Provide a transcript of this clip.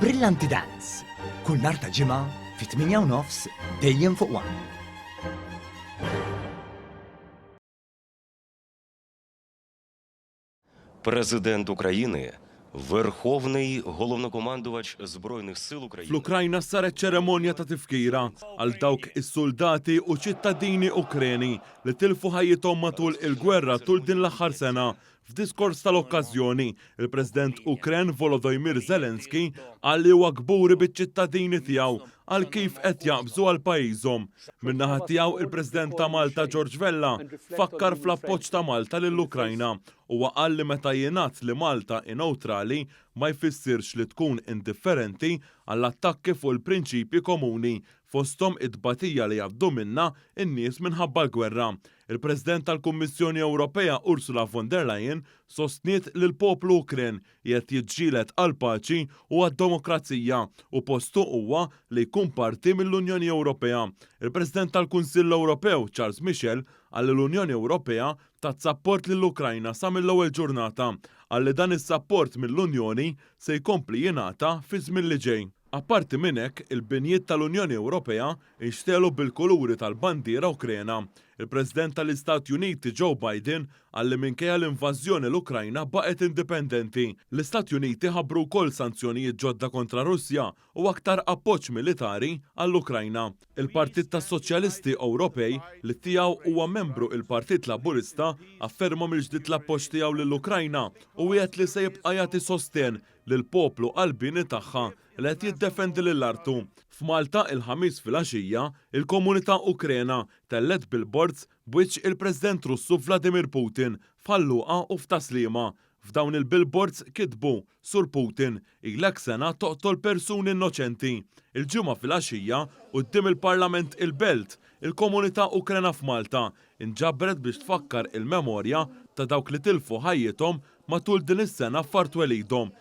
Brillanti Dance. Kull nhar ta' ġimgħa fit-8:30 dejjem fuq One. Президент України, Верховний головнокомандувач Збройних сил України. Fl-Ukrajna saret ċeremonja ta' tifkira għal dawk is-soldati u ċittadini Ukreni li tilfu ħajjithom matul il-gwerra tul din l-aħħar sena. F'diskors tal-okkażjoni, il-President Ukren Volodymyr Zelensky qal li huwa kburi biċ-ċittadini tiegħu għal kif qed jaqbżu għal pajjiżhom. Min-naħa tiegħu il-President ta' Malta George Vella fakkar fl-appoġġ ta' Malta lill-Ukrajna u qal li meta jingħad li Malta hi newtrali ma jfissirx li tkun indifferenti għall-attakki fuq il-prinċipji komuni fosthom it-tbatija li jabdu minna n-nies minħabba l-gwerra. Il-President tal-Kummissjoni Ewropea Ursula von der Leyen sostniet li l-poplu Ukren qed jiġġieled għal paċi u għad-demokrazija u postu huwa li jkun parti mill-Unjoni Ewropea. Il-President tal-Kunsill Ewropew Charles Michel qal li l-Unjoni Ewropea tat sapport lill-Ukrajna sa mill-ewwel ġurnata qal li dan is-sapport mill-Unjoni se jkompli jingħata fi żmien li ġej. Apparti minn hekk, il-binjiet tal-Unjoni Ewropea nxtelu bil-kuluri tal-bandiera Ukrena. Il-President tal-Istati Uniti Joe Biden qal li minkejja l-invażjoni l-Ukrajna baqgħet indipendenti. L-Istati Uniti ħabbru wkoll sanzjonijiet ġodda kontra Russja u aktar appoġġ militari għall-Ukrajna. Il-Partit tas-Soċjalisti Ewropej li tiegħu huwa membru il-Partit Laburista afferma mill-ġdid l-appoġġ tiegħu lill-Ukrajna u qiegħed li se jibqa' jagħti sosten lill-poplu qalbini tagħha li qed jiddefendi lill-artu. F'Malta il-ħamis filgħaxija, il-komunità Ukrena tellet billboards b'wiċċ il-President Russu Vladimir Putin f'Ħalluqa u f'Taslima. F'dawn il-billboards kitbu Sur Putin ilek sena toqtol persuni innoċenti. Il-ġimgħa filgħaxija quddiem il-Parlament il-Belt, il-komunità Ukrena f'Malta inġabbret biex tfakkar il-memorja ta' dawk li tilfu ħajjithom matul din is-sena f'Art Welidhom